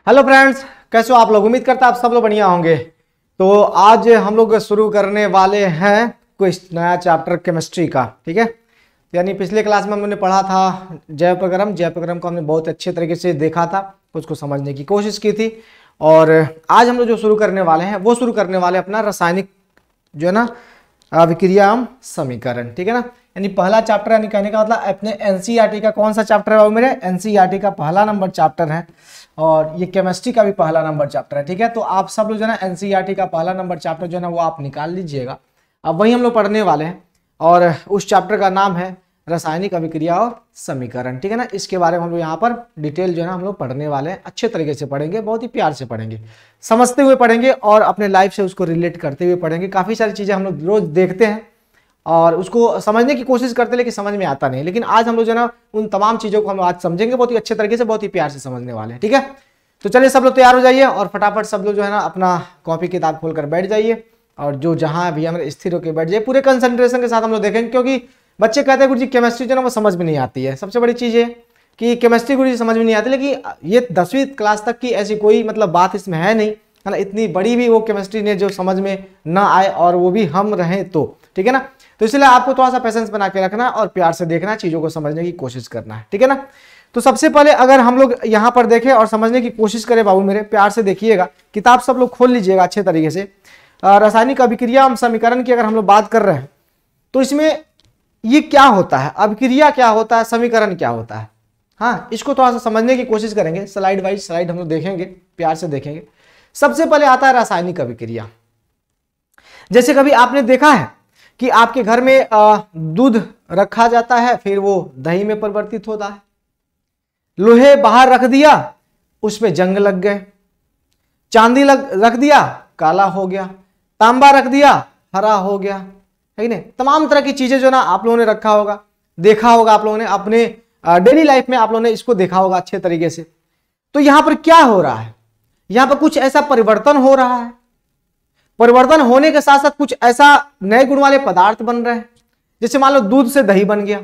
Hello friends, कैसे हो आप लोग। उम्मीद करता आप सब लोग बढ़िया होंगे। तो आज हम लोग शुरू करने वाले हैं कोई नया चैप्टर केमिस्ट्री का। ठीक है, यानी पिछले क्लास में हमने पढ़ा था जय प्रक्रम को हमने बहुत अच्छे तरीके से देखा था, उसको समझने की कोशिश की थी। और आज हम लोग जो शुरू करने वाले हैं वो शुरू करने वाले अपना रासायनिक जो है ना अभिक्रिया समीकरण। ठीक है ना, यानी पहला चैप्टर, यानी कहने का मतलब अपने एनसीईआरटी का कौन सा चैप्टर है वो मेरे एनसीईआरटी का पहला नंबर चैप्टर है और ये केमिस्ट्री का भी पहला नंबर चैप्टर है। ठीक है, तो आप सब लोग जो है ना एनसीईआरटी का पहला नंबर चैप्टर जो है ना वो आप निकाल लीजिएगा। अब वही हम लोग पढ़ने वाले हैं और उस चैप्टर का नाम है रासायनिक अभिक्रिया और समीकरण। ठीक है ना, इसके बारे में हम लोग यहाँ पर डिटेल जो है ना हम लोग पढ़ने वाले हैं। अच्छे तरीके से पढ़ेंगे, बहुत ही प्यार से पढ़ेंगे, समझते हुए पढ़ेंगे और अपने लाइफ से उसको रिलेट करते हुए पढ़ेंगे। काफ़ी सारी चीज़ें हम लोग रोज देखते हैं और उसको समझने की कोशिश करते हैं लेकिन समझ में आता नहीं। लेकिन आज हम लोग जो है ना उन तमाम चीज़ों को हम आज समझेंगे, बहुत ही अच्छे तरीके से, बहुत ही प्यार से समझने वाले हैं। ठीक है, तो चलिए सब लोग तैयार हो जाइए और फटाफट सब लोग जो है ना अपना कॉपी किताब खोलकर बैठ जाइए और जो जहाँ भी हमें स्थिर होकर बैठ जाइए। पूरे कंसंट्रेशन के साथ हम लोग देखेंगे, क्योंकि बच्चे कहते हैं गुरुजी केमिस्ट्री जो है ना वो समझ में नहीं आती है। सबसे बड़ी चीज़ है कि केमिस्ट्री गुरुजी समझ में नहीं आती, लेकिन ये 10वीं क्लास तक की ऐसी कोई मतलब बात इसमें है नहीं, है ना। इतनी बड़ी भी वो केमिस्ट्री ने जो समझ में ना आए और वो भी हम रहें तो, ठीक है ना। तो इसलिए आपको थोड़ा सा पेशेंस बना के रखना और प्यार से देखना, चीज़ों को समझने की कोशिश करना है। ठीक है ना, तो सबसे पहले अगर हम लोग यहाँ पर देखें और समझने की कोशिश करें, बाबू मेरे प्यार से देखिएगा, किताब सब लोग खोल लीजिएगा अच्छे तरीके से। रासायनिक अभिक्रिया समीकरण की अगर हम लोग बात कर रहे हैं तो इसमें ये क्या होता है, अभिक्रिया क्या होता है, समीकरण क्या होता है, हाँ इसको थोड़ा सा समझने की कोशिश करेंगे। स्लाइड वाइज स्लाइड हम लोग देखेंगे, प्यार से देखेंगे। सबसे पहले आता है रासायनिक अभिक्रिया। जैसे कभी आपने देखा है कि आपके घर में दूध रखा जाता है, फिर वो दही में परिवर्तित होता है। लोहे बाहर रख दिया, उसमें जंग लग गए। चांदी रख दिया, काला हो गया। तांबा रख दिया, हरा हो गया, है नहीं। तमाम तरह की चीजें जो ना आप लोगों ने रखा होगा, देखा होगा आप लोगों ने अपने डेली लाइफ में, आप लोगों ने इसको देखा होगा अच्छे तरीके से। तो यहां पर क्या हो रहा है, यहां पर कुछ ऐसा परिवर्तन हो रहा है। परिवर्तन होने के साथ साथ कुछ ऐसा नए गुण वाले पदार्थ बन रहे हैं। जैसे मान लो दूध से दही बन गया,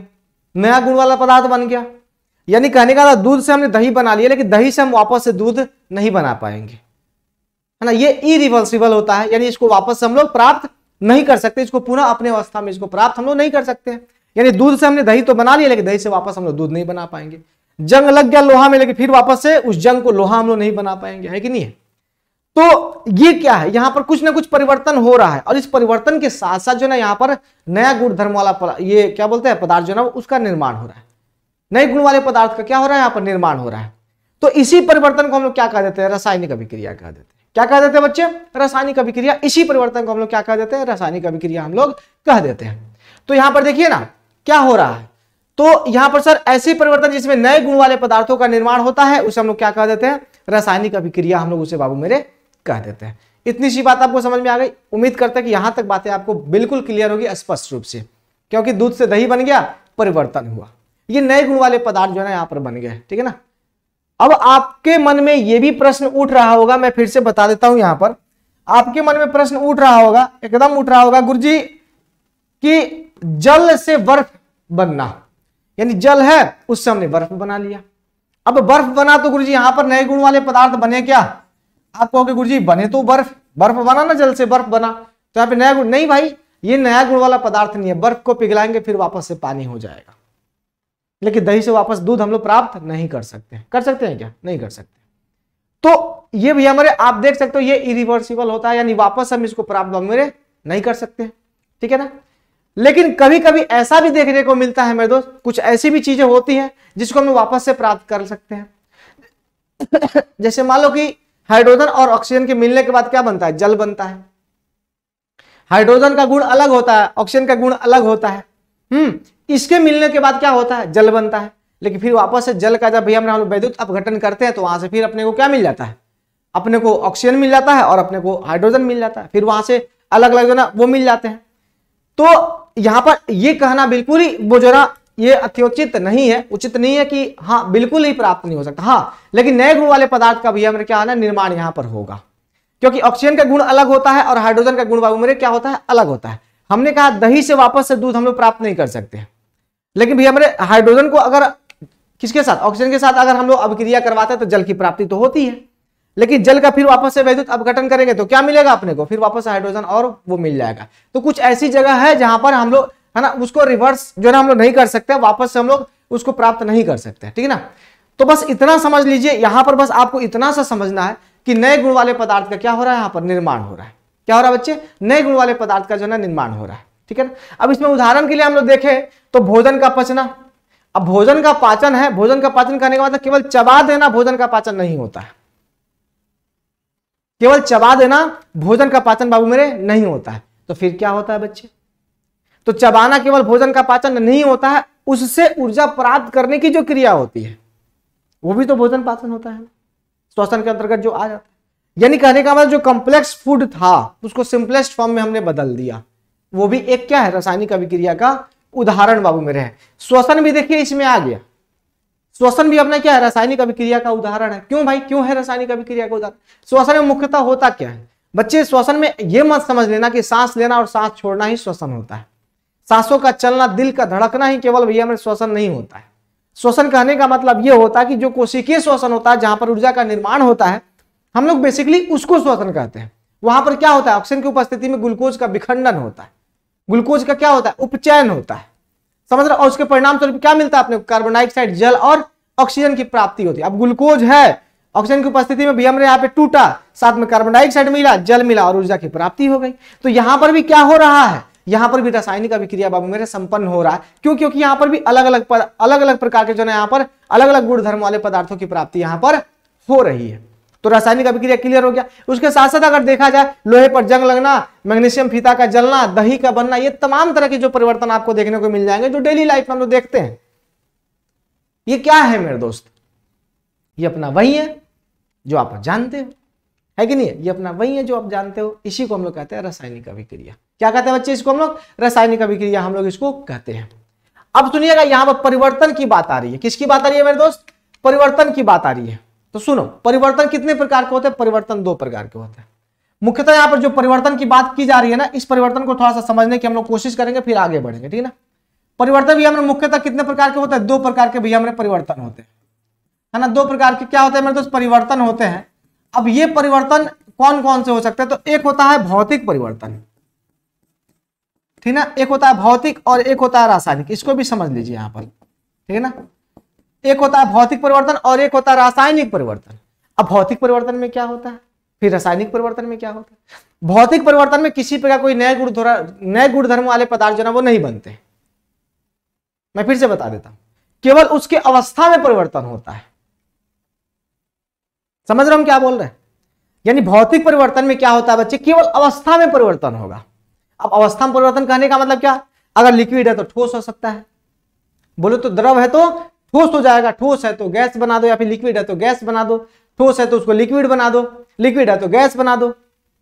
नया गुण वाला पदार्थ बन गया। यानी कहने का दूध से हमने दही बना लिया, लेकिन दही से हम वापस से दूध नहीं बना पाएंगे, है ना। ये इरिवर्सिबल होता है, यानी इसको वापस से हम लोग प्राप्त नहीं कर सकते, इसको पुनः अपने अवस्था में इसको प्राप्त हम लोग नहीं कर सकते हैं। यानी दूध से हमने दही तो बना लिया, लेकिन दही से वापस हम लोग दूध नहीं बना पाएंगे। जंग लग गया लोहा में, लेकिन फिर वापस से उस जंग को लोहा हम लोग नहीं बना पाएंगे, है कि नहीं है। तो ये क्या है, यहां पर कुछ ना कुछ परिवर्तन हो रहा है और इस परिवर्तन के साथ साथ जो ना यहाँ पर नया गुणधर्म वाला ये क्या बोलते हैं पदार्थ जो ना उसका निर्माण हो रहा है। नए गुण वाले पदार्थ का क्या हो रहा है, यहाँ पर निर्माण हो रहा है। तो इसी परिवर्तन को हम लोग क्या कह देते हैं, रासायनिक अभिक्रिया कह देते हैं। क्या कह देते हैं बच्चे, रासायनिक अभिक्रिया। इसी परिवर्तन को हम लोग क्या कह देते हैं, रासायनिक अभिक्रिया हम लोग कह देते हैं। तो यहां पर देखिए ना क्या हो रहा है। तो यहां पर सर ऐसे परिवर्तन जिसमें नए गुण वाले पदार्थों का निर्माण होता है उसे हम लोग क्या कह देते हैं, रासायनिक अभिक्रिया हम लोग उसे बाबू मेरे कह देते हैं। इतनी सी बात आपको समझ में आ गई। उम्मीद करते हैं कि यहां तक बातें आपको बिल्कुल क्लियर होगी स्पष्ट रूप से, क्योंकि दूध से दही बन गया, परिवर्तन हुआ, ये नए गुण वाले पदार्थ जो है ना यहाँ पर बन गए। ठीक है ना। अब आपके मन में यह भी प्रश्न उठ रहा होगा, मैं फिर से बता देता हूं, यहां पर आपके मन में प्रश्न उठ रहा होगा, एकदम उठ रहा होगा, गुरुजी कि जल से बर्फ बनना, यानी जल है उससे हमने बर्फ बना लिया। अब बर्फ बना तो गुरुजी यहां पर नए गुण वाले पदार्थ बने क्या, आप कहोगे गुरुजी बने तो बर्फ बना ना, जल से बर्फ बना, तो यहां पे नया गुण नहीं भाई, ये नया गुण वाला पदार्थ नहीं है। बर्फ को पिघलाएंगे फिर वापस से पानी हो जाएगा, लेकिन दही से वापस दूध हम लोग प्राप्त नहीं कर सकते। कर सकते हैं क्या, नहीं कर सकते। तो ये भी हमारे आप देख सकते हो ये इरिवर्सिबल होता है, यानी वापस हम इसको प्राप्त मेरे नहीं कर सकते। ठीक है ना। लेकिन कभी कभी ऐसा भी देखने को मिलता है मेरे दोस्त, कुछ ऐसी भी चीजें होती हैं जिसको हम वापस से प्राप्त कर सकते हैं। जैसे मान लो कि हाइड्रोजन और ऑक्सीजन के मिलने के बाद क्या बनता है, जल बनता है। हाइड्रोजन का गुण अलग होता है, ऑक्सीजन का गुण अलग होता है। इसके मिलने के बाद क्या होता है, जल बनता है। लेकिन फिर वापस से जल का जब भैया हम वैद्युत अपघटन करते हैं तो वहां से फिर अपने को क्या मिल जाता है, अपने को ऑक्सीजन मिल जाता है और अपने को हाइड्रोजन मिल जाता है। फिर वहां से अलग अलग जो ना वो मिल जाते हैं। तो यहां पर ये कहना बिल्कुल ही वो जो ना ये अत्योचित नहीं है, उचित नहीं है कि हाँ बिल्कुल ही प्राप्त नहीं हो सकता। हाँ, लेकिन नए गुण वाले पदार्थ का भैया मेरे क्या है ना निर्माण यहां पर होगा, क्योंकि ऑक्सीजन का गुण अलग होता है और हाइड्रोजन का गुण बाबू मेरे क्या होता है, अलग होता है। हमने कहा दही से वापस से दूध हम लोग प्राप्त नहीं कर सकते, लेकिन भैया मेरे हाइड्रोजन को अगर किसके साथ, ऑक्सीजन के साथ अगर हम लोग अभिक्रिया करवाते हैं तो जल की प्राप्ति तो होती है। लेकिन जल का फिर वापस से वैद्युत अपघटन करेंगे तो क्या मिलेगा अपने को, फिर वापस हाइड्रोजन और वो मिल जाएगा। तो कुछ ऐसी जगह है जहां पर हम लोग है ना उसको रिवर्स जो है ना हम लोग नहीं कर सकते, वापस से हम लोग उसको प्राप्त नहीं कर सकते, ठीक है ना। तो बस इतना समझ लीजिए, यहां पर बस आपको इतना सा समझना है कि नए गुण वाले पदार्थ का क्या हो रहा है, यहां पर निर्माण हो रहा है। क्या हो रहा है बच्चे, नए गुण वाले पदार्थ का जो है ना निर्माण हो रहा है, ठीक है ना। अब इसमें उदाहरण के लिए हम लोग देखें तो भोजन का पचना। अब भोजन का पाचन है, भोजन का पाचन करने के बाद केवल चबा देना भोजन का पाचन नहीं होता है, केवल चबा देना भोजन का पाचन बाबू मेरे नहीं होता है। तो फिर क्या होता है बच्चे, तो चबाना केवल भोजन का पाचन नहीं होता है, उससे ऊर्जा प्राप्त करने की जो क्रिया होती है वो भी तो भोजन पाचन होता है, श्वसन के अंतर्गत जो आ जाता है। यानी कहने का मतलब जो कॉम्प्लेक्स फूड था उसको सिंपलेस्ट फॉर्म में हमने बदल दिया, वो भी एक क्या है, रासायनिक अभिक्रिया का उदाहरण बाबू मेरे है। श्वसन भी देखिए इसमें आ गया, श्वसन भी अपना क्या है, रासायनिक अभिक्रिया का उदाहरण है। क्यों भाई, क्यों है रासायनिक अभिक्रिया का उदाहरण, श्वसन में मुख्यतः होता क्या है बच्चे, श्वसन में यह मत समझ लेना कि सांस लेना और सांस छोड़ना ही श्वसन होता है। सांसों का चलना, दिल का धड़कना ही केवल भैया में श्वसन नहीं होता है। श्वसन कहने का मतलब यह होता है कि जो कोशिकीय श्वसन होता है, जहां पर ऊर्जा का निर्माण होता है, हम लोग बेसिकली उसको श्वसन कहते हैं। वहां पर क्या होता है, ऑक्सीजन की उपस्थिति में ग्लूकोज का विखंडन होता है, ग्लूकोज का क्या होता है, उपचयन होता है, समझ रहे। और उसके परिणाम स्वरूप क्या मिलता है अपने, कार्बन डाइऑक्साइड, जल और ऑक्सीजन की प्राप्ति होती है। अब ग्लूकोज है, ऑक्सीजन की उपस्थिति में भी हमने यहाँ पे टूटा, साथ में कार्बन डाइऑक्साइड मिला, जल मिला और ऊर्जा की प्राप्ति हो गई। तो यहां पर भी क्या हो रहा है, यहां पर भी रासायनिक अभिक्रिया बाबू मेरे संपन्न हो रहा है। क्यों, क्योंकि यहां पर भी अलग अलग प्रकार के जो है यहाँ पर अलग अलग गुणधर्म वाले पदार्थों की प्राप्ति यहां पर हो रही है। तो रासायनिक अभिक्रिया क्लियर हो गया। उसके साथ साथ अगर देखा जाए, लोहे पर जंग लगना, मैग्नीशियम फीता का जलना, दही का बनना, ये तमाम तरह के जो परिवर्तन आपको देखने को मिल जाएंगे जो डेली लाइफ में हम लोग देखते हैं। ये क्या है मेरे दोस्त, ये अपना वही है जो आप जानते हो, है कि नहीं, ये अपना वही है जो आप जानते हो। इसी को हम लोग कहते हैं रासायनिक अभिक्रिया। क्या कहते हैं बच्चे, इसको हम लोग रासायनिक अभिक्रिया हम लोग इसको कहते हैं। अब सुनिएगा, यहां पर परिवर्तन की बात आ रही है। किसकी बात आ रही है मेरे दोस्त, परिवर्तन की बात आ रही है। तो सुनो, परिवर्तन कितने प्रकार के होते हैं, परिवर्तन दो प्रकार के होते हैं। मुख्यतः यहां पर जो परिवर्तन की बात की जा रही है ना, इस परिवर्तन को थोड़ा सा समझने की हम लोग कोशिश करेंगे, फिर आगे बढ़ेंगे, ठीक है ना। परिवर्तन भी हमारे मुख्यतः कितने प्रकार के होते हैं, दो प्रकार के भी हमारे परिवर्तन होते हैं, है ना। दो प्रकार के क्या होते हैं मेरे दोस्त, परिवर्तन होते हैं। अब ये परिवर्तन कौन कौन से हो सकते हैं, तो एक होता है भौतिक परिवर्तन, ठीक ना, एक होता है भौतिक और एक होता है रासायनिक। इसको भी समझ लीजिए यहां पर, ठीक है ना। एक होता है भौतिक परिवर्तन और एक होता है रासायनिक परिवर्तन। अब भौतिक परिवर्तन में क्या होता है, फिर रासायनिक परिवर्तन में क्या होता है। भौतिक परिवर्तन में किसी प्रकार कोई नए गुणधर्म वाले पदार्थ जो ना वो नहीं बनते। मैं फिर से बता देता हूं, केवल उसके अवस्था में परिवर्तन होता है। समझ रहे हो हम क्या बोल रहे हैं। यानी भौतिक परिवर्तन में क्या होता है बच्चे, केवल अवस्था में परिवर्तन होगा। अब अवस्था में परिवर्तन कहने का मतलब क्या, अगर लिक्विड है तो ठोस हो सकता है, बोलो तो द्रव है तो ठोस हो जाएगा, ठोस है तो गैस बना दो, या फिर लिक्विड है तो गैस बना दो, ठोस है तो उसको लिक्विड बना दो, लिक्विड है तो गैस बना दो,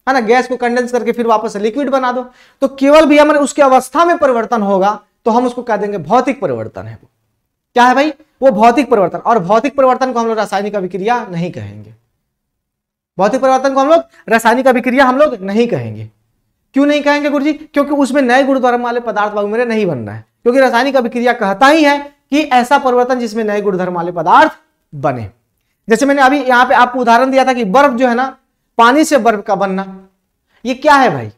है ना, गैस को कंडेंस करके फिर वापस से लिक्विड बना दो। तो केवल भी हमारे उसके अवस्था में परिवर्तन होगा तो हम उसको कह देंगे भौतिक परिवर्तन है। वो क्या है भाई, वो भौतिक परिवर्तन। और भौतिक परिवर्तन को हम लोग रासायनिक अभिक्रिया नहीं कहेंगे। भौतिक परिवर्तन को हम लोग रासायनिक अभिक्रिया हम लोग नहीं कहेंगे। क्यों नहीं कहेंगे गुरुजी, क्योंकि उसमें नए गुणधर्म वाले पदार्थ बाबू मेरे नहीं बन रहा है। क्योंकि रासायनिक अभिक्रिया कहता ही है कि ऐसा परिवर्तन जिसमें नए गुणधर्म वाले पदार्थ बने। जैसे मैंने अभी यहाँ पे आपको उदाहरण दिया था कि बर्फ जो है ना, पानी से बर्फ का बनना, ये क्या है भाई,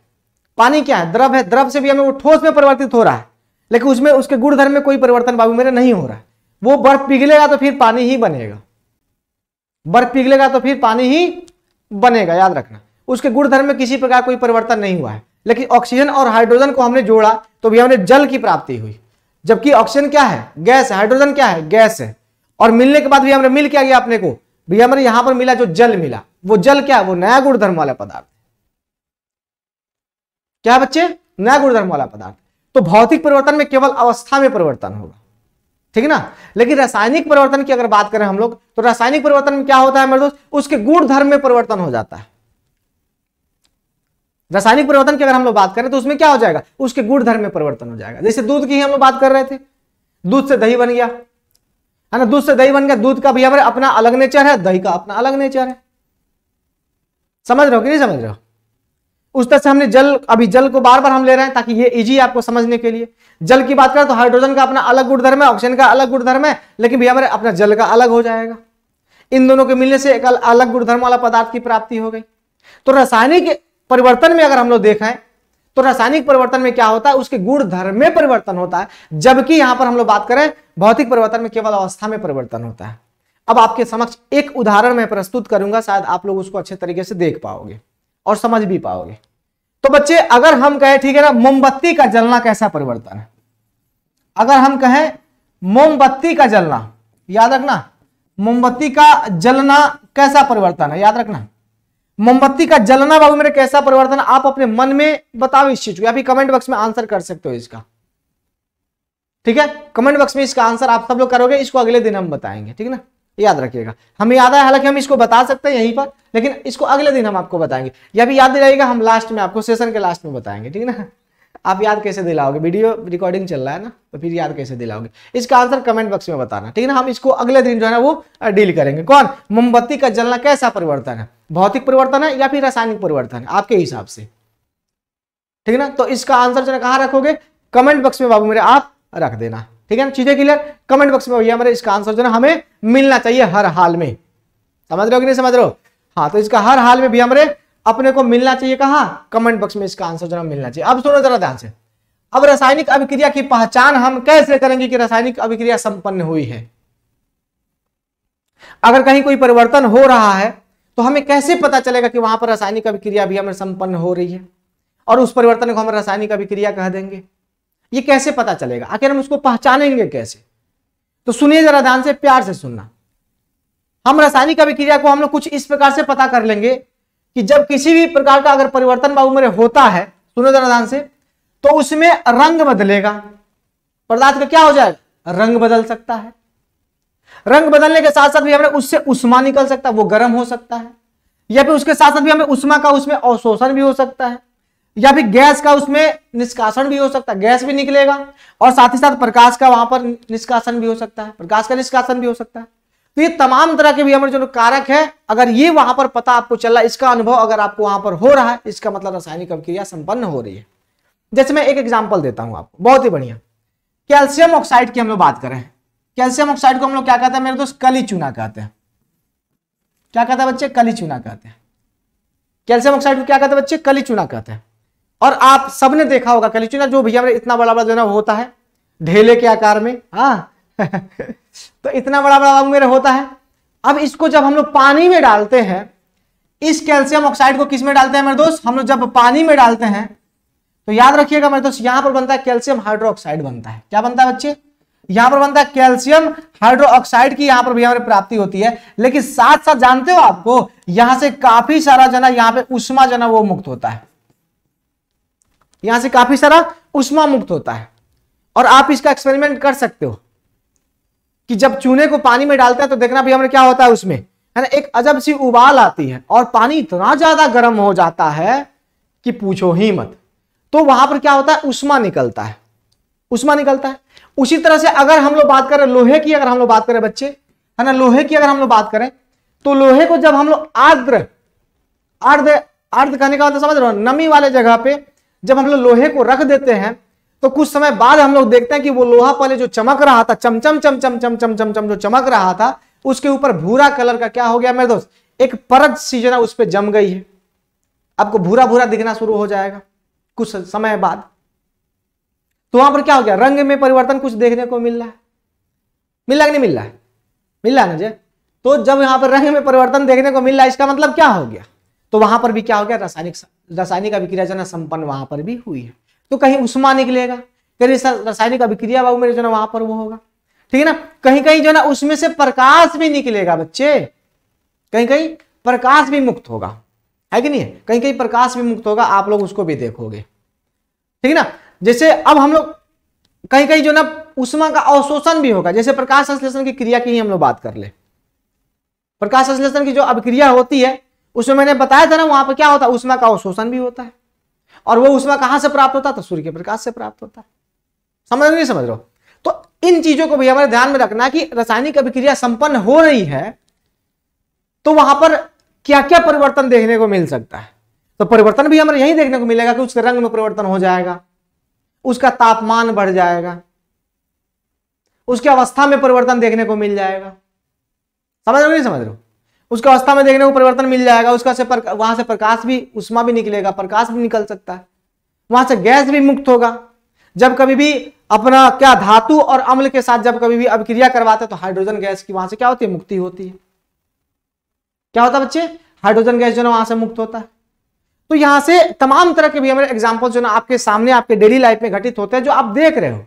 पानी क्या है, द्रव है, द्रव से भी हमें वो ठोस में परिवर्तित हो रहा है, लेकिन उसमें उसके गुणधर्म में कोई परिवर्तन बाबू मेरे नहीं हो रहा है। वो बर्फ पिघलेगा तो फिर पानी ही बनेगा, बर्फ पिघलेगा तो फिर पानी ही बनेगा, याद रखना। उसके गुणधर्म में किसी प्रकार कोई परिवर्तन नहीं हुआ है। लेकिन ऑक्सीजन और हाइड्रोजन को हमने जोड़ा तो भी हमने जल की प्राप्ति हुई, जबकि ऑक्सीजन क्या है, गैस है, हाइड्रोजन क्या है, गैस है। और मिलने के बाद भी हमने मिल क्या गया अपने को, भी हमारे यहां पर मिला जो जल मिला, वो जल क्या है, वो नया गुणधर्म वाला पदार्थ। क्या है बच्चे, नया गुणधर्म वाला पदार्थ। तो भौतिक परिवर्तन में केवल अवस्था में परिवर्तन होगा, ठीक है ना। लेकिन रासायनिक परिवर्तन की अगर बात करें हम लोग, तो रासायनिक परिवर्तन में क्या होता है मेरे दोस्त, उसके गुणधर्म में परिवर्तन हो जाता है। रासायनिक परिवर्तन की अगर हम लोग बात करें तो उसमें क्या हो जाएगा, उसके गुणधर्म में परिवर्तन हो जाएगा। जैसे दूध की ही हम लोग बात कर रहे थे, दूध से दही बन गया, है ना, दूध से दही बन गया। दूध का भी हमारे अपना अलग नेचर है, दही का अपना अलग नेचर है। समझ रहे हो कि नहीं समझ रहे हो। उस तरह से हमने जल, अभी जल को बार बार हम ले रहे हैं ताकि ये इजी आपको समझने के लिए। जल की बात करें तो हाइड्रोजन का अपना अलग गुणधर्म है, ऑक्सीजन का अलग गुणधर्म है, लेकिन भी हमारे अपना जल का अलग हो जाएगा। इन दोनों के मिलने से एक अलग गुणधर्म वाला पदार्थ की प्राप्ति हो गई। तो रासायनिक परिवर्तन में अगर हम लोग देखें तो रासायनिक परिवर्तन में क्या होता है, उसके गुण धर्म में परिवर्तन होता है, जबकि यहां पर हम लोग बात करें भौतिक परिवर्तन में केवल अवस्था में परिवर्तन होता है। अब आपके समक्ष एक उदाहरण मैं प्रस्तुत करूंगा, शायद आप लोग उसको अच्छे तरीके से देख पाओगे और समझ भी पाओगे। तो बच्चे अगर हम कहें, ठीक है ना, मोमबत्ती का जलना कैसा परिवर्तन है, अगर हम कहें मोमबत्ती का जलना, याद रखना मोमबत्ती का जलना कैसा परिवर्तन है, याद रखना मोमबत्ती का जलना बाबू मेरे कैसा परिवर्तन, आप अपने मन में बताओ इस चीज को, या फिर कमेंट बॉक्स में आंसर कर सकते हो इसका, ठीक है, कमेंट बॉक्स में इसका आंसर आप सब लोग करोगे, इसको अगले दिन हम बताएंगे, ठीक है ना, याद रखिएगा। हमें याद है, हालांकि हम इसको बता सकते हैं यहीं पर, लेकिन इसको अगले दिन हम आपको बताएंगे, या भी याद दिलाइएगा, हम लास्ट में आपको सेशन के लास्ट में बताएंगे, ठीक है ना। आप याद कैसे दिलाओगे, वीडियो रिकॉर्डिंग चल रहा है ना, तो फिर याद कैसे दिलाओगे, इसका आंसर कमेंट बॉक्स में बताना, ठीक है ना। हम इसको अगले दिन जो है ना वो डील करेंगे। कौन, मोमबत्ती का जलना कैसा परिवर्तन है, भौतिक परिवर्तन है या फिर रासायनिक परिवर्तन है आपके हिसाब से, ठीक है ना। तो इसका आंसर जो है कहां रखोगे, कमेंट बॉक्स में बाबू मेरे आप रख देना, ठीक है ना। चीजें क्लियर, कमेंट बॉक्स में भैया मेरे इसका आंसर जो है हमें मिलना चाहिए हर हाल में, समझ रहे हो कि नहीं समझ रहे हो। हाँ, तो इसका हर हाल में भैया मेरे अपने को मिलना चाहिए, कहां, कमेंट बॉक्स में इसका आंसर जो मिलना चाहिए। अब सुनो जरा ध्यान से, अब रासायनिक अभिक्रिया की पहचान हम कैसे करेंगे कि रासायनिक अभिक्रिया संपन्न हुई है। अगर कहीं कोई परिवर्तन हो रहा है तो हमें कैसे पता चलेगा कि वहां पर रासायनिक अभिक्रिया भी हमें संपन्न हो रही है और उस परिवर्तन को हम रासायनिक अभिक्रिया कह देंगे, ये कैसे पता चलेगा, आखिर हम उसको पहचानेंगे कैसे। तो सुनिए जरा ध्यान से, प्यार से सुनना। हम रासायनिक अभिक्रिया को हम लोग कुछ इस प्रकार से पता कर लेंगे कि जब किसी भी प्रकार का अगर परिवर्तन बाबू मेरे होता है, सुनो जरा ध्यान से, तो उसमें रंग बदलेगा, पदार्थ का क्या हो जाएगा, रंग बदल सकता है। रंग बदलने के साथ साथ भी हमें उससे उष्मा निकल सकता है, वो गर्म हो सकता है, या फिर उसके साथ साथ भी हमें उष्मा का उसमें अवशोषण भी हो सकता है, या फिर गैस का उसमें निष्कासन भी हो सकता है, गैस भी निकलेगा, और साथ ही साथ प्रकाश का वहां पर निष्कासन भी हो सकता है, प्रकाश का निष्कासन भी हो सकता है। तो ये तमाम तरह के भी हमारे जो कारक है, अगर ये वहां पर पता आपको चला, इसका अनुभव अगर आपको वहां पर हो रहा है, इसका मतलब रासायनिक अभिक्रिया संपन्न हो रही है। जैसे मैं एक एग्जांपल देता हूं आपको, बहुत ही बढ़िया। कैल्शियम ऑक्साइड की हम लोग बात करें, कैल्शियम ऑक्साइड को हम लोग क्या कहते हैं मेरे दोस्त, कली चूना कहते हैं। क्या कहते हैं बच्चे, कली चूना कहते हैं। कैल्शियम ऑक्साइड को क्या कहते हैं बच्चे, कली चूना कहते हैं। और आप सबने देखा होगा कली चूना जो भैया इतना बड़ा बड़ा जो ना होता है ढेले के आकार में, हाँ तो इतना बड़ा बड़ा मेरे होता है। अब इसको जब हम लोग पानी में डालते हैं, इस कैल्शियम ऑक्साइड को किस में डालते हैं मेरे दोस्त, हम लोग जब पानी में डालते हैं तो याद रखिएगा मेरे दोस्त, यहां पर बनता है कैल्शियम हाइड्रोक्साइड बनता है। क्या बनता है बच्चे, यहां पर बनता है कैल्शियम हाइड्रोक्साइड की यहां पर भी हमारी प्राप्ति होती है। लेकिन साथ साथ जानते हो आपको, यहां से काफी सारा जना यहां पे उष्मा जना वो मुक्त होता है, यहां से काफी सारा उष्मा मुक्त होता है। और आप इसका एक्सपेरिमेंट कर सकते हो कि जब चूने को पानी में डालते हैं तो देखना भी हमें क्या होता है उसमें, है ना, एक अजब सी उबाल आती है और पानी इतना ज्यादा गर्म हो जाता है कि पूछो ही मत। तो वहां पर क्या होता है, उष्मा निकलता है, उष्मा निकलता है। उसी तरह से अगर हम लोग बात करें लोहे की, अगर हम लोग बात करें बच्चे, है ना, लोहे की अगर हम लोग बात करें तो लोहे को जब हम लोग आर्द्र कहने का मतलब समझ रहे हो, नमी वाले जगह पे जब हम लोग लोहे को रख देते हैं तो कुछ समय बाद हम लोग देखते हैं कि वो लोहा पहले जो चमक रहा था, चमचम चमचम चमचम चमचम जो चमक रहा था, उसके ऊपर भूरा कलर का क्या हो गया मेरे दोस्त, एक परत सी जना उस पर जम गई है। आपको भूरा भूरा दिखना शुरू हो जाएगा कुछ समय बाद। तो वहां पर क्या हो गया, रंग में परिवर्तन कुछ देखने को मिल रहा है, मिल रहा है कि नहीं मिल रहा है, मिल रहा है ना जी। तो जब यहां पर रंग में परिवर्तन देखने को मिल रहा है, इसका मतलब क्या हो गया, तो वहां पर भी क्या हो गया, रासायनिक अभिक्रिया जना संपन्न वहां पर भी हुई है। तो कहीं उष्मा निकलेगा, कहीं रासायनिक अभिक्रिया बाबू मेरे जो ना वहां पर वो होगा, ठीक है ना। कहीं कहीं जो ना उसमें से प्रकाश भी निकलेगा बच्चे, कहीं कहीं प्रकाश भी मुक्त होगा, है कि नहीं, कहीं कहीं प्रकाश भी मुक्त होगा, आप लोग उसको भी देखोगे, ठीक है ना। जैसे अब हम लोग कहीं कहीं जो ना उष्मा का अवशोषण भी होगा, जैसे प्रकाश संश्लेषण की क्रिया की ही हम लोग बात कर ले। प्रकाश संश्लेषण की जो अभिक्रिया होती है उसमें मैंने बताया था ना, वहां पर क्या होता है, उष्मा का अवशोषण भी होता है। और वो उष्मा कहां से प्राप्त होता है, तो सूर्य के प्रकाश से प्राप्त होता है। समझ नहीं समझ रहे हो। तो इन चीजों को भी हमारे ध्यान में रखना कि रासायनिक अभिक्रिया संपन्न हो रही है तो वहां पर क्या क्या परिवर्तन देखने को मिल सकता है। तो परिवर्तन भी हमें यही देखने को मिलेगा कि उसके रंग में परिवर्तन हो जाएगा, उसका तापमान बढ़ जाएगा, उसकी अवस्था में परिवर्तन देखने को मिल जाएगा। समझ रहे हो नहीं समझ रहे हो? उसका अवस्था में देखने को परिवर्तन मिल जाएगा, उसका से वहां से प्रकाश भी, उष्मा भी निकलेगा, प्रकाश भी निकल सकता है, वहां से गैस भी मुक्त होगा। जब कभी भी अपना क्या धातु और अम्ल के साथ जब कभी भी अभिक्रिया करवाते हैं तो हाइड्रोजन गैस की वहां से क्या होती है, मुक्ति होती है। क्या होता है बच्चे, हाइड्रोजन गैस जो है वहां से मुक्त होता है। तो यहां से तमाम तरह के भी हमारे एग्जाम्पल जो ना आपके सामने आपके डेली लाइफ में घटित होते हैं, जो आप देख रहे हो,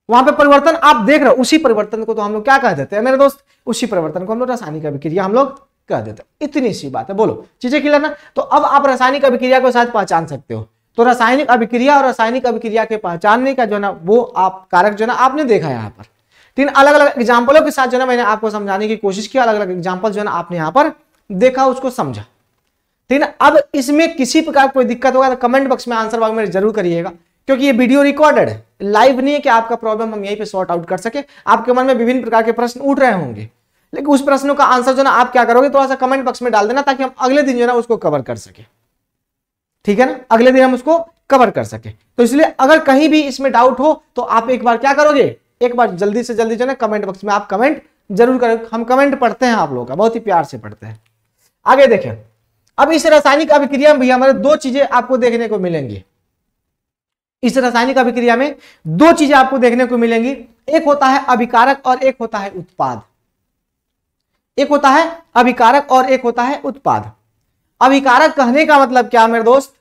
वहां पे परिवर्तन आप देख रहे हो, उसी परिवर्तन को तो हम लोग क्या कह देते हैं मेरे दोस्त, उसी परिवर्तन को हम लोग रासायनिक अभिक्रिया हम लोग कह देते हैं। इतनी सी बात है, बोलो चीजें क्लियर ना? तो अब आप रासायनिक अभिक्रिया को शायद पहचान सकते हो। तो रासायनिक अभिक्रिया और रासायनिक अभिक्रिया के पहचानने का जो ना वो आप कारक जो ना आपने देखा यहाँ पर, 3 अलग अलग एग्जाम्पलों के साथ जो ना मैंने आपको समझाने की कोशिश की, अलग अलग एग्जाम्पल जो ना आपने यहाँ पर देखा, उसको समझा, ठीक है। अब इसमें किसी प्रकार कोई दिक्कत होगा तो कमेंट बॉक्स में आंसर बॉक्स में जरूर करिएगा, क्योंकि ये वीडियो रिकॉर्डेड है, लाइव नहीं है कि आपका प्रॉब्लम हम यहीं पे सॉर्ट आउट कर सके। आपके मन में विभिन्न प्रकार के प्रश्न उठ रहे होंगे, लेकिन उस प्रश्नों का आंसर जो ना आप क्या करोगे, थोड़ा सा कमेंट बॉक्स में डाल देना, ताकि हम अगले दिन जो ना उसको कवर कर सके, ठीक है ना, अगले दिन हम उसको कवर कर सके। तो इसलिए अगर कहीं भी इसमें डाउट हो तो आप एक बार क्या करोगे, एक बार जल्दी से जल्दी जो ना कमेंट बॉक्स में आप कमेंट जरूर करोगे। हम कमेंट पढ़ते हैं आप लोगों का, बहुत ही प्यार से पढ़ते हैं। आगे देखें, अब इस रासायनिक अभिक्रिया में भी हमारे 2 चीजें आपको देखने को मिलेंगी। इस रासायनिक अभिक्रिया में 2 चीजें आपको देखने को मिलेंगी, एक होता है अभिकारक और एक होता है उत्पाद। एक होता है अभिकारक और एक होता है उत्पाद। अभिकारक कहने का मतलब क्या मेरे दोस्त,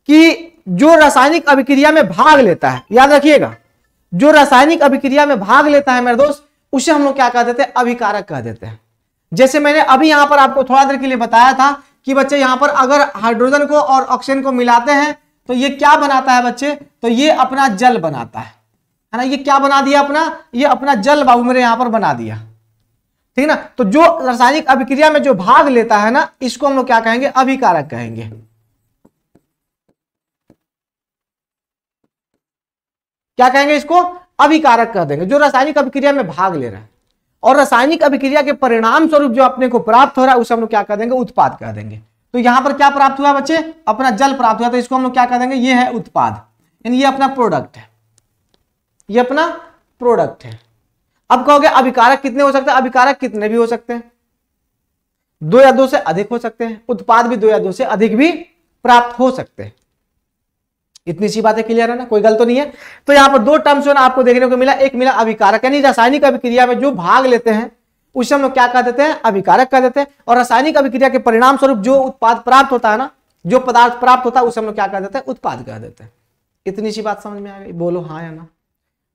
कि जो रासायनिक अभिक्रिया में भाग लेता है, याद रखिएगा, जो रासायनिक अभिक्रिया में भाग लेता है मेरे दोस्त, उसे हम लोग क्या कह देते हैं, अभिकारक कह देते हैं। जैसे मैंने अभी यहां पर आपको थोड़ा देर के लिए बताया था कि बच्चे यहां पर अगर हाइड्रोजन को और ऑक्सीजन को मिलाते हैं तो ये क्या बनाता है बच्चे, तो ये अपना जल बनाता है ना। ये क्या बना दिया अपना, ये अपना जल बाबू मेरे यहां पर बना दिया, ठीक ना। तो जो रासायनिक अभिक्रिया में जो भाग लेता है ना, इसको हम लोग क्या कहेंगे, अभिकारक कहेंगे। क्या कहेंगे, इसको अभिकारक कह देंगे, जो रासायनिक अभिक्रिया में भाग ले रहा है। और रासायनिक अभिक्रिया के परिणाम स्वरूप जो अपने को प्राप्त हो रहा है उसे हम लोग क्या कह देंगे, उत्पाद कह देंगे। तो यहां पर क्या प्राप्त हुआ बच्चे, अपना जल प्राप्त हुआ, तो इसको हम लोग क्या कह देंगे, ये है उत्पाद, यानी ये अपना प्रोडक्ट है, ये अपना प्रोडक्ट है। अब कहोगे अभिकारक कितने हो सकते हैं, अभिकारक कितने भी हो सकते हैं, 2 या 2 से अधिक हो सकते हैं। उत्पाद भी 2 या 2 से अधिक भी प्राप्त हो सकते हैं। इतनी सी बातें क्लियर है ना, कोई गलत तो नहीं है। तो यहां पर 2 टर्म्स आपको देखने को मिला, एक मिला अभिकारक, यानी रासायनिक अभिक्रिया में जो भाग लेते हैं उसे हम लोग क्या कह देते हैं, अभिकारक कह देते हैं। और रासायनिक अभिक्रिया के परिणाम स्वरूप जो उत्पाद प्राप्त होता है ना, जो पदार्थ प्राप्त होता है उसे हम लोग क्या कह देते हैं, उत्पाद कह देते हैं। इतनी सी बात समझ में आ गई, बोलो हाँ या ना,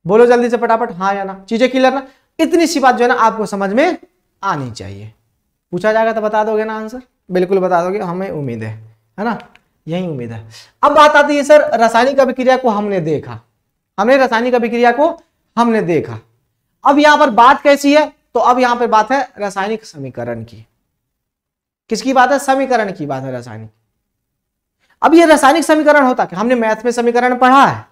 बोलो जल्दी से फटाफट हाँ या ना, चीजें क्लियर ना। इतनी सी बात जो है ना आपको समझ में आनी चाहिए। पूछा जाएगा तो बता दोगे ना आंसर, बिल्कुल बता दोगे, हमें उम्मीद है ना, यही उम्मीद है। अब बात आती है सर, रासायनिक अभिक्रिया को हमने देखा, हमने रासायनिक अभिक्रिया को हमने देखा। अब यहां पर बात कैसी है, तो अब यहां पर बात है रासायनिक समीकरण की। किसकी बात है, समीकरण की बात है, रासायनिक। अब ये रासायनिक समीकरण होता है, हमने मैथ में समीकरण पढ़ा है,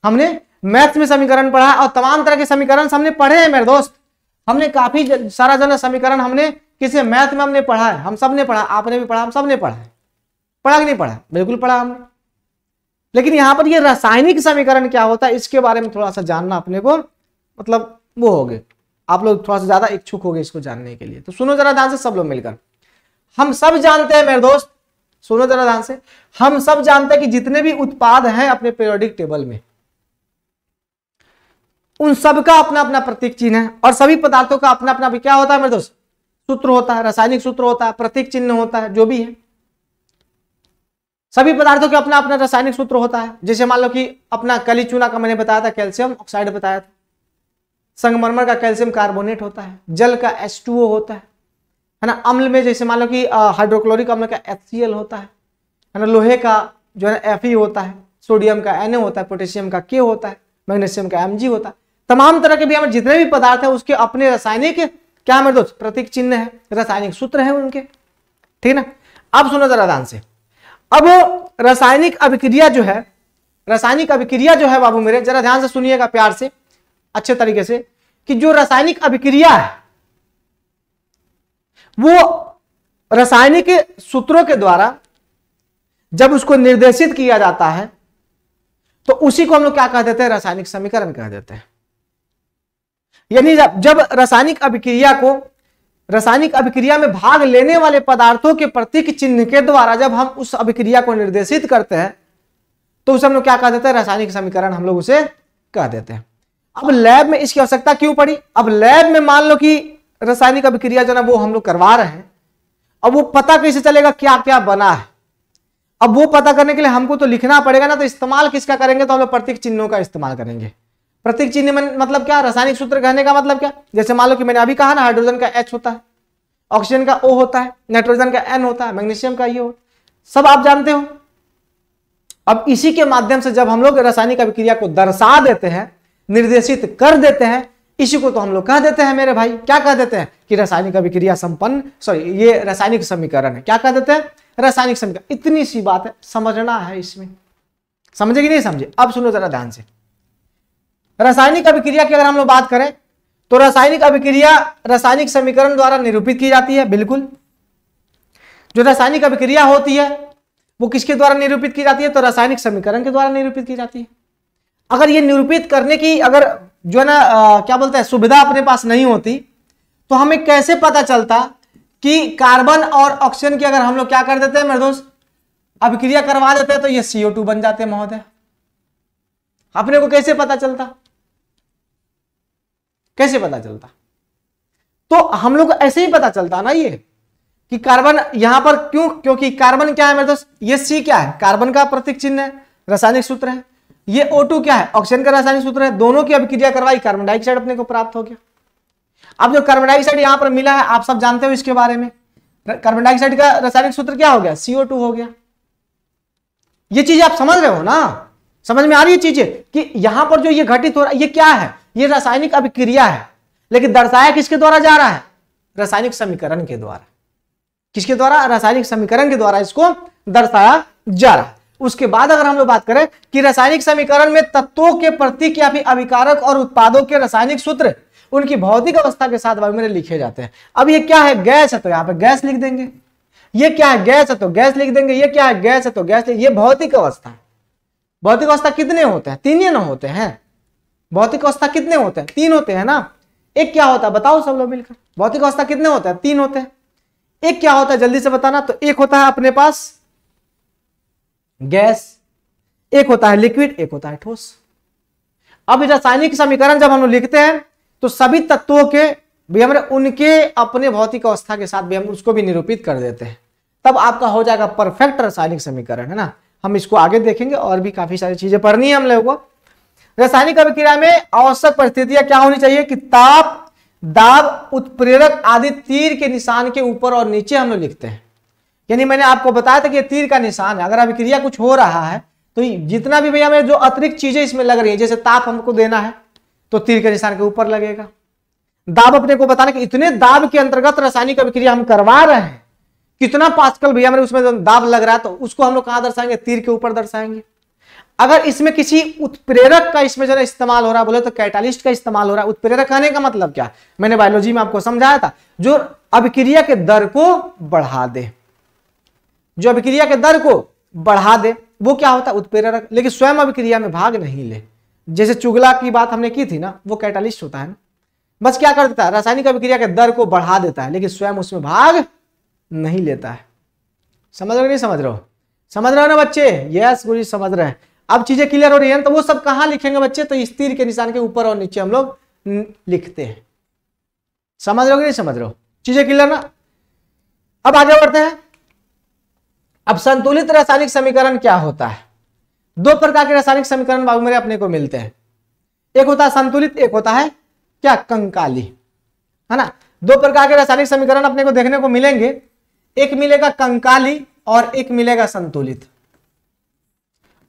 हमने मैथ में समीकरण पढ़ा है, और तमाम तरह के समीकरण हमने पढ़े हैं मेरे दोस्त। हमने काफी सारा जो समीकरण हमने किसी मैथ में हमने पढ़ा है, हम सब ने पढ़ा, आपने भी पढ़ा, हम सब ने पढ़ा है। पढ़ा कि नहीं पढ़ा, बिल्कुल पढ़ा हमने। लेकिन यहां पर ये रासायनिक समीकरण क्या होता है, इसके बारे में थोड़ा सा जानना अपने को, मतलब वो हो गए, आप लोग थोड़ा सा ज्यादा इच्छुक हो गए इसको जानने के लिए। तो सुनो जरा ध्यान से सब लोग मिलकर, हम सब जानते हैं मेरे दोस्त, सुनो जरा ध्यान से, हम सब जानते हैं कि जितने भी उत्पाद हैं अपने पीरियोडिक टेबल में, उन सबका अपना अपना प्रतीक चिन्ह है, और सभी पदार्थों का अपना अपना भी क्या होता है मेरे दोस्त, सूत्र होता है, रासायनिक सूत्र होता है, प्रतीक चिन्ह होता है, जो भी है। सभी पदार्थों का अपना अपना रासायनिक सूत्र होता है। जैसे मान लो कि अपना कली चूना का मैंने बताया था, कैल्शियम ऑक्साइड बताया था, संगमरमर का कैल्शियम कार्बोनेट होता है, जल का H2O होता है ना। अम्ल में जैसे मान लो कि हाइड्रोक्लोरिक अम्ल का HCl होता है ना। लोहे का जो है Fe होता है, सोडियम का Na होता है, पोटेशियम का K होता है, मैग्नीशियम का Mg होता है। तमाम तरह के भी हमें जितने भी पदार्थ है उसके अपने रासायनिक क्या मेरे दोस्त, प्रतीक चिन्ह है, रासायनिक सूत्र है उनके, ठीक ना। अब सुनो जरा ध्यान से, अब रासायनिक अभिक्रिया जो है, रासायनिक अभिक्रिया जो है बाबू मेरे, जरा ध्यान से सुनिएगा प्यार से, अच्छे तरीके से, कि जो रासायनिक अभिक्रिया है वो रासायनिक सूत्रों के द्वारा जब उसको निर्देशित किया जाता है तो उसी को हम लोग क्या कह देते हैं, रासायनिक समीकरण कह देते हैं। यानी जब रासायनिक अभिक्रिया में भाग लेने वाले पदार्थों के प्रतीक चिन्ह के द्वारा जब हम उस अभिक्रिया को निर्देशित करते हैं तो उसे हम लोग क्या कह देते हैं, रासायनिक समीकरण हम लोग उसे कह देते हैं। अब लैब में इसकी आवश्यकता क्यों पड़ी? अब लैब में मान लो कि रासायनिक अभिक्रिया जो है वो हम लोग करवा रहे हैं, अब वो पता कैसे चलेगा क्या क्या बना है? अब वो पता करने के लिए हमको तो लिखना पड़ेगा ना, तो इस्तेमाल किसका करेंगे? तो हम लोग प्रतीक चिन्हों का इस्तेमाल करेंगे। प्रतीक चिन्ह में मतलब क्या? रासायनिक सूत्र कहने का मतलब क्या? जैसे मान लो कि मैंने अभी कहा ना, हाइड्रोजन का H होता है, ऑक्सीजन का O होता है, नाइट्रोजन का N होता है, मैग्नीशियम का ये होता है, सब आप जानते हो। अब इसी के माध्यम से जब हम लोग रासायनिक अभिक्रिया को दर्शा देते हैं, निर्देशित कर देते हैं, इसी को तो हम लोग कह देते हैं मेरे भाई, क्या कह देते हैं कि रासायनिक अभिक्रिया संपन्न, सॉरी ये रासायनिक समीकरण है। क्या कह देते हैं? रासायनिक समीकरण। इतनी सी बात है, समझना है इसमें। समझे कि नहीं समझे? अब सुनो जरा ध्यान से। रासायनिक अभिक्रिया की अगर हम लोग बात करें तो रासायनिक अभिक्रिया रासायनिक समीकरण द्वारा निरूपित की जाती है। बिल्कुल, जो रासायनिक अभिक्रिया होती है वो किसके द्वारा निरूपित की जाती है? तो रासायनिक समीकरण के द्वारा निरूपित की जाती है। अगर ये निरूपित करने की अगर जो है ना क्या बोलते हैं सुविधा अपने पास नहीं होती तो हमें कैसे पता चलता कि कार्बन और ऑक्सीजन की अगर हम लोग क्या कर देते हैं मेरे दोस्त, अभिक्रिया करवा देते हैं तो ये CO2 बन जाते हैं महोदय। अपने को कैसे पता चलता? कैसे पता चलता? तो हम लोग ऐसे ही पता चलता ना ये कि कार्बन यहां पर क्यों, क्योंकि कार्बन क्या है मेरे दोस्त, ये C क्या है? कार्बन का प्रतीक चिन्ह है, रासायनिक सूत्र है। ये O2 क्या है? ऑक्सीजन का रासायनिक सूत्र है। दोनों की अभिक्रिया करवाई, कार्बन डाइऑक्साइड अपने को प्राप्त हो गया। अब जो कार्बन डाइऑक्साइड यहां पर मिला है आप सब जानते हो इसके बारे में, कार्बन डाइऑक्साइड का रासायनिक सूत्र क्या हो गया? CO2 हो गया। ये चीज आप समझ रहे हो ना? समझ में आ रही है चीजें कि यहां पर जो ये घटित हो रहा है ये क्या है? ये रासायनिक अभिक्रिया है, लेकिन दर्शाया किसके द्वारा जा रहा है? रासायनिक समीकरण के द्वारा। किसके द्वारा? रासायनिक समीकरण के द्वारा इसको दर्शाया जा रहा है। उसके बाद अगर हम लोग बात करें कि रासायनिक समीकरण में तत्वों के प्रतीक या फिर अभिकारक और उत्पादों के रासायनिक सूत्र उनकी भौतिक अवस्था के साथ में लिखे जाते हैं। अब ये क्या है? गैस है तो यहाँ पे गैस लिख देंगे। ये क्या है? गैस है तो गैस लिख देंगे। ये क्या है? गैस है तो गैस। ये भौतिक अवस्था है। भौतिक अवस्था कितने होते हैं? 3 ही ना होते हैं। भौतिक अवस्था कितने होते हैं? 3 होते हैं ना। एक क्या होता है बताओ सब लोग मिलकर? भौतिक अवस्था कितने होते हैं? 3 होते हैं। एक क्या होता है जल्दी से बताना? तो एक होता है अपने पास गैस, एक होता है लिक्विड, एक होता है ठोस। अब रासायनिक समीकरण जब हम लोग लिखते हैं तो सभी तत्वों के भी हम उनके अपने भौतिक अवस्था के साथ भी हम उसको भी निरूपित कर देते हैं, तब आपका हो जाएगा परफेक्ट रासायनिक समीकरण, है ना। हम इसको आगे देखेंगे और भी काफी सारी चीजें पढ़नी है हम लोगों को। रासायनिक अभिक्रिया में आवश्यक परिस्थितियां क्या होनी चाहिए कि ताप, दाब, उत्प्रेरक आदि तीर के निशान के ऊपर और नीचे हम लोग लिखते हैं। यानी मैंने आपको बताया था कि तीर का निशान है। अगर अभिक्रिया कुछ हो रहा है तो जितना भी भैया मेरे जो अतिरिक्त चीजें इसमें लग रही है, जैसे ताप हमको देना है तो तीर के निशान के ऊपर लगेगा। दाब अपने को बताना कि इतने दाब के अंतर्गत रासायनिक अभिक्रिया हम करवा रहे हैं, कितना पास्कल भैया मेरे उसमें दाब लग रहा है, तो उसको हम लोग कहां दर्शाएंगे? तीर के ऊपर दर्शाएंगे। अगर इसमें किसी उत्प्रेरक का इसमें जरा इस्तेमाल हो रहा है, बोले तो कैटालिस्ट का इस्तेमाल हो रहा है। उत्प्रेरक कहने का मतलब क्या? मैंने बायोलॉजी में आपको समझाया था, जो अभिक्रिया के दर को बढ़ा दे, जो अभिक्रिया के दर को बढ़ा दे वो क्या होता है? उत्प्रेरक। लेकिन स्वयं अभिक्रिया में भाग नहीं ले। जैसे चुगला की बात हमने की थी ना, वो कैटालिस्ट होता है ना, बस क्या कर देता है? रासायनिक अभिक्रिया के दर को बढ़ा देता है, लेकिन स्वयं उसमें भाग नहीं लेता है। समझ रहे हो नहीं समझ रहे हो? समझ रहे हो ना बच्चे? यस गुरु समझ रहे हैं। अब चीजें क्लियर हो रही है तो वो सब कहां लिखेंगे बच्चे? तो इस तीर के निशान के ऊपर और नीचे हम लोग लिखते हैं। समझ रहे हो कि नहीं समझ रहे हो? चीजें क्लियर ना? अब आगे बढ़ते हैं। अब संतुलित रासायनिक समीकरण क्या होता है? 2 प्रकार के रासायनिक समीकरण बाबू मेरे अपने को मिलते हैं। एक होता है संतुलित, एक होता है क्या? कंकाली, है ना। 2 प्रकार के रासायनिक समीकरण अपने को देखने को मिलेंगे। एक मिलेगा कंकाली और एक मिलेगा संतुलित,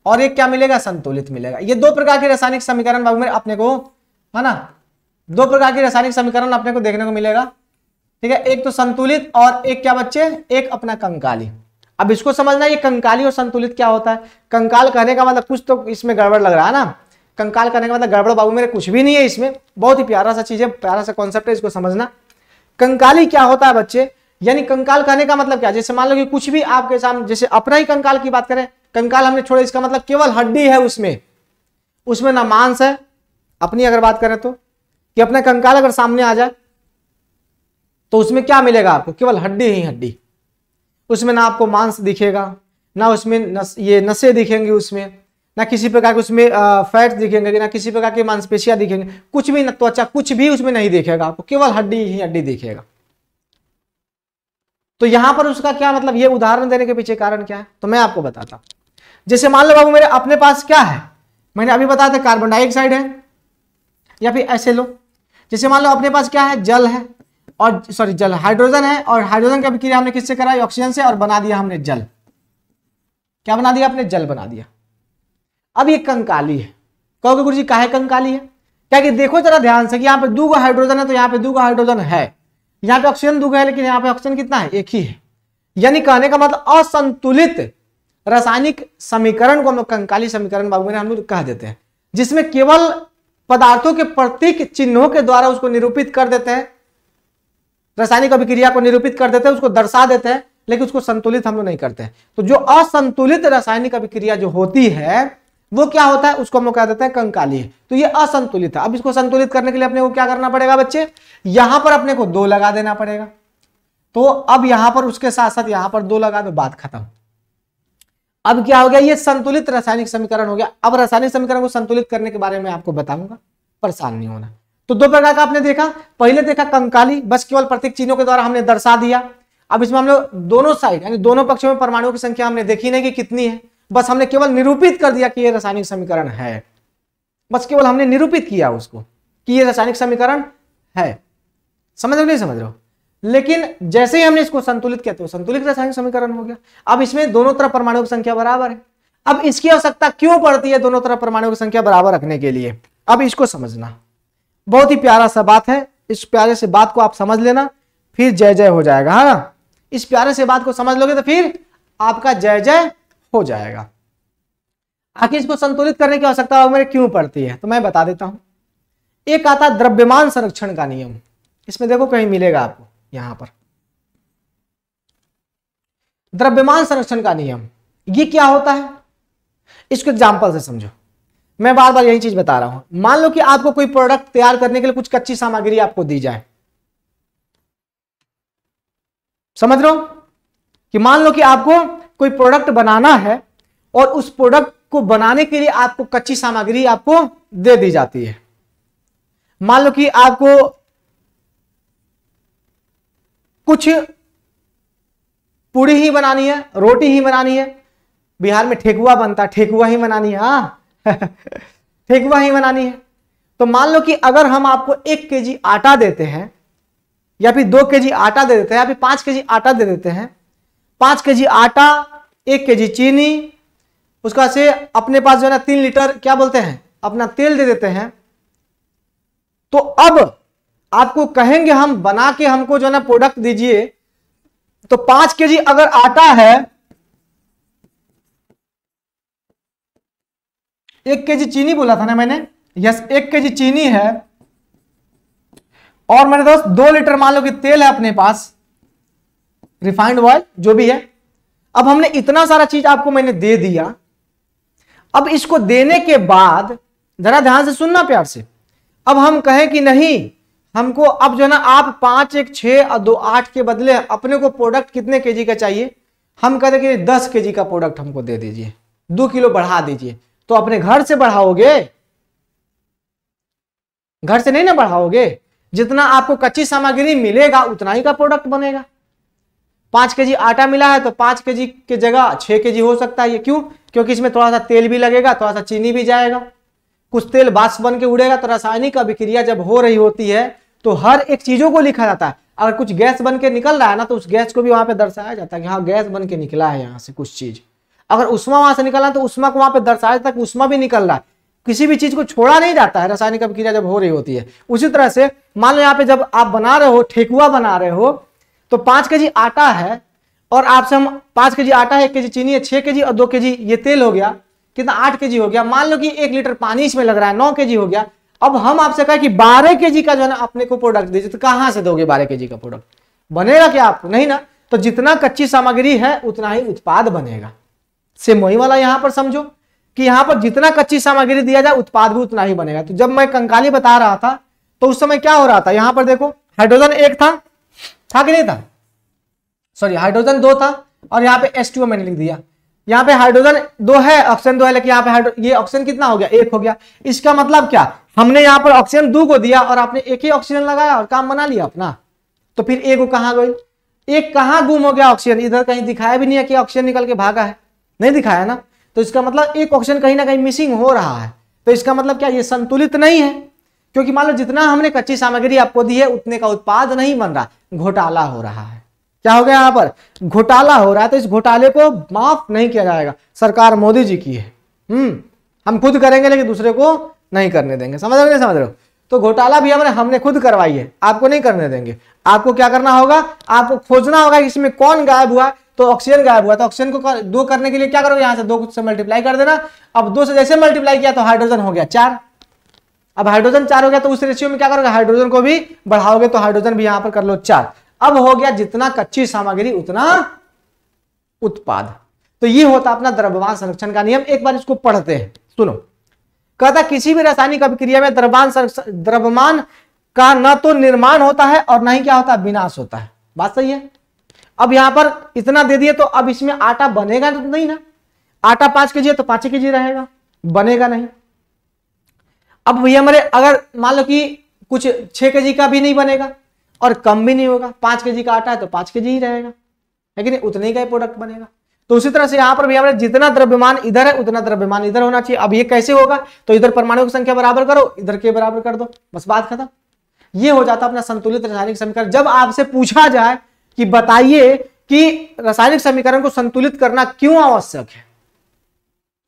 और एक क्या मिलेगा? संतुलित मिलेगा। ये 2 प्रकार के रासायनिक समीकरण बाबू मेरे अपने को, है ना, 2 प्रकार के रासायनिक समीकरण अपने को देखने को मिलेगा। ठीक है, एक तो संतुलित और एक क्या बच्चे? एक अपना कंकाली। अब इसको समझना, ये कंकाली और संतुलित क्या होता है। कंकाल कहने का मतलब कुछ तो इसमें गड़बड़ लग रहा है ना। कंकाल कहने का मतलब गड़बड़ बाबू मेरे कुछ भी नहीं है इसमें, बहुत ही प्यारा सा चीज है, प्यारा सा कॉन्सेप्ट है, इसको समझना। कंकाली क्या होता है बच्चे? यानी कंकाल कहने का मतलब क्या? जैसे मान लो कि कुछ भी आपके सामने, जैसे अपना ही कंकाल की बात करें, कंकाल हमने छोड़ा, इसका मतलब केवल हड्डी है, उसमें ना मांस है। अपनी अगर बात करें तो कि अपना कंकाल अगर सामने आ जाए तो उसमें क्या मिलेगा आपको? केवल हड्डी ही हड्डी। उसमें ना आपको मांस दिखेगा, ना उसमें ये नसें दिखेंगी, उसमें ना किसी प्रकार के उसमें फैट दिखेंगे, ना किसी प्रकार की मांसपेशियां दिखेंगे, कुछ भी, ना त्वचा, कुछ भी उसमें नहीं दिखेगा आपको, केवल हड्डी ही हड्डी दिखेगा। तो यहां पर उसका क्या मतलब, ये उदाहरण देने के पीछे कारण क्या है तो मैं आपको बताता हूं। जैसे मान लो बाबू मेरे अपने पास क्या है, मैंने अभी बताया था कार्बन डाइऑक्साइड है, या फिर ऐसे लो, जैसे मान लो अपने पास क्या है, जल है, और सॉरी जल हाइड्रोजन है, और हाइड्रोजन की अभिक्रिया हमने किससे कराई? ऑक्सीजन से, और बना दिया हमने जल। क्या बना दिया आपने? जल बना दिया। अब ये कंकाली है। कहोगे गुरुजी काहे कंकाली है? क्या कि देखो जरा ध्यान से कि यहाँ पे 2 हाइड्रोजन है तो यहाँ पे 2 हाइड्रोजन है, यहाँ पे ऑक्सीजन 2 है, लेकिन यहाँ पे ऑक्सीजन कितना है? एक ही है। यानी कहने का मतलब असंतुलित रासायनिक समीकरण को हम लोग कंकाली समीकरण बाबू मेरे हम लोग कह देते हैं, जिसमें केवल पदार्थों के प्रतीक चिन्हों के द्वारा उसको निरूपित कर देते हैं, रासायनिक अभिक्रिया को निरूपित कर देते हैं, उसको दर्शा देते हैं, लेकिन उसको संतुलित हम लोग नहीं करते हैं। तो जो असंतुलित रासायनिक अभिक्रिया जो होती है वो क्या होता है? उसको हम लोग कह देते हैं कंकाली है। तो ये असंतुलित है। अब इसको संतुलित करने के लिए अपने को क्या करना पड़ेगा बच्चे? यहां पर अपने को 2 लगा देना पड़ेगा। तो अब यहां पर उसके साथ साथ यहां पर 2 लगा दो, बात खत्म। अब क्या हो गया? ये संतुलित रासायनिक समीकरण हो गया। अब रासायनिक समीकरण को संतुलित करने के बारे में आपको बताऊंगा, परेशान नहीं होना। तो 2 प्रकार का आपने देखा, पहले देखा कंकाली, बस केवल प्रतीक चिन्हों के द्वारा हमने दर्शा दिया। अब इसमें हम लोग दोनों साइड यानी दोनों पक्षों में परमाणुओं की संख्या हमने देखी नहीं कि कितनी है, बस हमने केवल निरूपित कर दिया कि ये रासायनिक समीकरण है। बस केवल हमने निरूपित किया उसको कि ये रासायनिक समीकरण है। समझ रहे हो नहीं समझ रहे हो? लेकिन जैसे ही हमने इसको संतुलित किया तो संतुलित रासायनिक समीकरण हो गया। अब इसमें दोनों तरफ परमाणुओं की संख्या बराबर है। अब इसकी आवश्यकता क्यों पड़ती है दोनों तरफ परमाणुओं की संख्या बराबर रखने के लिए? अब इसको समझना, बहुत ही प्यारा सा बात है। इस प्यारे से बात को आप समझ लेना, फिर जय जय हो जाएगा। है ना? इस प्यारे से बात को समझ लोगे तो फिर आपका जय जय हो जाएगा। आखिर इसको संतुलित करने की आवश्यकता मेरे क्यों पड़ती है तो मैं बता देता हूं। एक आता द्रव्यमान संरक्षण का नियम, इसमें देखो कहीं मिलेगा आपको, यहां पर द्रव्यमान संरक्षण का नियम। ये क्या होता है इसको एग्जांपल से समझो। मैं बार बार यही चीज बता रहा हूं। मान लो कि आपको कोई प्रोडक्ट तैयार करने के लिए कुछ कच्ची सामग्री आपको दी जाए, समझ रहे हो कि मान लो कि आपको कोई प्रोडक्ट बनाना है और उस प्रोडक्ट को बनाने के लिए आपको कच्ची सामग्री आपको दे दी जाती है। मान लो कि आपको कुछ पूड़ी ही बनानी है, रोटी ही बनानी है। बिहार में ठेकुआ बनता है, ठेकुआ ही बनानी है। हाँ ठेकुआ ही बनानी है। तो मान लो कि अगर हम आपको 1 केजी आटा देते हैं, या फिर 2 केजी आटा दे देते हैं, या फिर 5 केजी आटा दे देते हैं, 5 केजी आटा, 1 केजी चीनी, उसका से अपने पास जो है ना 3 लीटर क्या बोलते हैं अपना तेल दे देते हैं। तो अब आपको कहेंगे हम बना के हमको जो है ना प्रोडक्ट दीजिए, तो 5 केजी अगर आटा है, 1 केजी चीनी बोला था ना मैंने, यस 1 केजी चीनी है, और मेरे दोस्त 2 लीटर मान लो कि तेल है अपने पास, रिफाइंड ऑयल जो भी है। अब हमने इतना सारा चीज आपको मैंने दे दिया। अब इसको देने के बाद जरा ध्यान से सुनना प्यार से। अब हम कहें कि नहीं, हमको अब जो है ना आप 5 1 6 और 2 8 के बदले अपने को प्रोडक्ट कितने केजी का चाहिए, हम कहते कि 10 केजी का प्रोडक्ट हमको दे दीजिए, 2 किलो बढ़ा दीजिए। तो अपने घर से बढ़ाओगे, घर से नहीं ना बढ़ाओगे, जितना आपको कच्ची सामग्री मिलेगा उतना ही का प्रोडक्ट बनेगा। 5 केजी आटा मिला है तो 5 केजी की जगह 6 केजी हो सकता है। ये क्यों? क्योंकि इसमें थोड़ा सा तेल भी लगेगा, थोड़ा सा चीनी भी जाएगा, कुछ तेल वाष्प बन के उड़ेगा। तो रासायनिक अभिक्रिया जब हो रही होती है तो हर एक चीजों को लिखा जाता है। अगर कुछ गैस बन के निकल रहा है ना तो उस गैस को भी वहां पे दर्शाया जाता है कि हाँ गैस बन के निकला है यहाँ से कुछ चीज। अगर उष्मा वहां से निकला तो उष्मा को वहां पे दर्शाया जाता है कि उष्मा भी निकल रहा है। किसी भी चीज को छोड़ा नहीं जाता है रासायनिक अभिक्रिया जब हो रही होती है। उसी तरह से मान लो यहाँ पे जब आप बना रहे हो, ठेकुआ बना रहे हो, तो 5 केजी आटा है और आपसे हम 5 केजी आटा है, 1 केजी चीनी है, 6 केजी और 2 केजी ये तेल हो गया, कितना 8 केजी हो गया। मान लो कि 1 लीटर पानी इसमें लग रहा है, 9 केजी हो गया। अब हम आपसे कहा कि 12 केजी का जो है ना अपने को प्रोडक्ट दीजिए, तो कहां से दोगे 12 केजी का प्रोडक्ट? बनेगा क्या आपको? नहीं ना। तो जितना कच्ची सामग्री है उतना ही उत्पाद बनेगा। सेम वही वाला यहां पर समझो कि यहां पर जितना कच्ची सामग्री दिया जाए उत्पाद भी उतना ही बनेगा। तो जब मैं कंकाली बता रहा था तो उस समय क्या हो रहा था, यहां पर देखो हाइड्रोजन एक था कि नहीं था, सॉरी हाइड्रोजन 2 था और यहाँ पे H2O मैंने लिख दिया। यहाँ पे हाइड्रोजन 2 है, ऑक्सीजन 2 है, लेकिन यहाँ पे ये ऑक्सीजन कितना हो गया, 1 हो गया। इसका मतलब क्या, हमने यहाँ पर ऑक्सीजन 2 को दिया और आपने एक ही ऑक्सीजन लगाया और काम बना लिया अपना। तो फिर एक कहाँ गई, एक कहाँ गुम हो गया ऑक्सीजन, इधर कहीं दिखाया भी नहीं है कि ऑक्सीजन निकल के भागा है, नहीं दिखाया ना। तो इसका मतलब एक ऑक्सीजन कहीं ना कहीं मिसिंग हो रहा है। तो इसका मतलब क्या, ये संतुलित नहीं है, क्योंकि मान लो जितना हमने कच्ची सामग्री आपको दी है उतने का उत्पाद नहीं बन रहा, घोटाला हो रहा है। क्या हो गया, यहाँ पर घोटाला हो रहा है। तो इस घोटाले को माफ नहीं किया जाएगा, सरकार मोदी जी की है। हम खुद करेंगे लेकिन दूसरे को नहीं करने देंगे, समझ रहे, नहीं समझ रहे हो। तो घोटाला भी हमने खुद करवाई है, आपको नहीं करने देंगे। आपको क्या करना होगा, आपको खोजना होगा कि इसमें कौन गायब हुआ। तो ऑक्सीजन गायब हुआ, तो ऑक्सीजन को 2 करने के लिए क्या करोगे, यहां से 2 से मल्टीप्लाई कर देना। अब 2 से जैसे मल्टीप्लाई किया तो हाइड्रोजन हो गया 4। अब हाइड्रोजन 4 हो गया तो उस रेशियो में क्या करोगे, हाइड्रोजन को भी बढ़ाओगे, तो हाइड्रोजन भी यहां पर कर लो 4। अब हो गया जितना कच्ची सामग्री उतना उत्पाद। तो ये होता अपना द्रव्यमान संरक्षण का नियम। एक बार इसको पढ़ते हैं, सुनो। कहता किसी भी रासायनिक अभिक्रिया में द्रव्यमान का न तो निर्माण होता है और न ही क्या होता है, विनाश होता है। बात सही है। अब यहां पर इतना दे दिए तो अब इसमें आटा बनेगा तो नहीं ना, आटा 5 kg है तो 5 kg रहेगा, बनेगा नहीं। अब भैया हमारे अगर मान लो कि कुछ 6 kg का भी नहीं बनेगा और कम भी नहीं होगा, 5 kg का आटा है तो 5 kg ही रहेगा, लेकिन उतने का ही प्रोडक्ट बनेगा। तो उसी तरह से यहां पर भी हमारे जितना द्रव्यमान इधर है उतना द्रव्यमान इधर होना चाहिए। अब ये कैसे होगा, तो इधर परमाणु की संख्या बराबर करो, इधर के बराबर कर दो, बस बात खत्म। ये हो जाता अपना संतुलित रासायनिक समीकरण। जब आपसे पूछा जाए कि बताइए कि रासायनिक समीकरण को संतुलित करना क्यों आवश्यक है,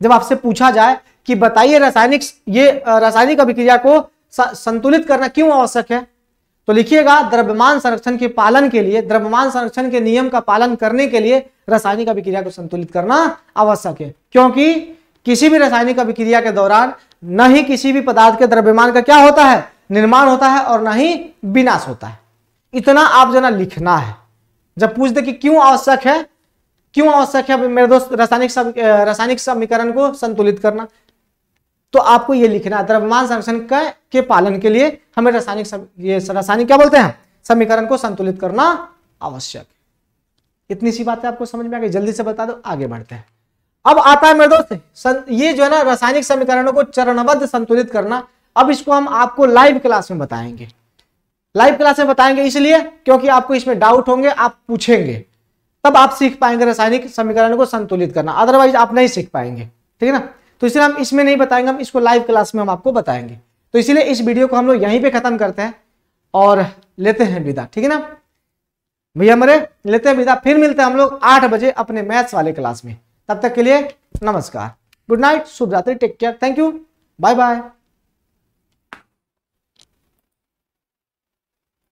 जब आपसे पूछा जाए कि बताइए रासायनिक अभिक्रिया को संतुलित करना क्यों आवश्यक है, तो लिखिएगा द्रव्यमान संरक्षण के पालन के लिए, द्रव्यमान संरक्षण के नियम का पालन करने के लिए रासायनिक अभिक्रिया को संतुलित करना आवश्यक है। क्योंकि किसी भी रासायनिक अभिक्रिया के दौरान न ही किसी भी पदार्थ के द्रव्यमान का क्या होता है, निर्माण होता है, और न ही विनाश होता है। इतना आप जना लिखना है। जब पूछ दे कि क्यों आवश्यक है मेरे दोस्त रासायनिक समीकरण को संतुलित करना, तो आपको ये लिखना है द्रव्यमान संरक्षण के पालन के लिए हमें रासायनिक क्या बोलते हैं, समीकरण को संतुलित करना आवश्यक। इतनी सी बातें आपको समझ में आ गई, जल्दी से बता दो, आगे बढ़ते हैं। अब आता है मेरे दोस्त ये जो है ना रासायनिक समीकरणों को चरणबद्ध संतुलित करना। अब इसको हम आपको लाइव क्लास में बताएंगे। लाइव क्लास में बताएंगे इसलिए क्योंकि आपको इसमें डाउट होंगे, आप पूछेंगे, तब आप सीख पाएंगे रासायनिक समीकरणों को संतुलित करना, अदरवाइज आप नहीं सीख पाएंगे। ठीक है ना, तो इसलिए हम इसमें नहीं बताएंगे, हम इसको लाइव क्लास में हम आपको बताएंगे। तो इसीलिए इस वीडियो को हम लोग यहीं पे खत्म करते हैं और लेते हैं विदा। ठीक है ना भैया, हमारे लेते हैं विदा। फिर मिलते हैं हम लोग 8 बजे अपने मैथ्स वाले क्लास में। तब तक के लिए नमस्कार, गुड नाइट, शुभ रात्रि, take care, thank you, bye bye.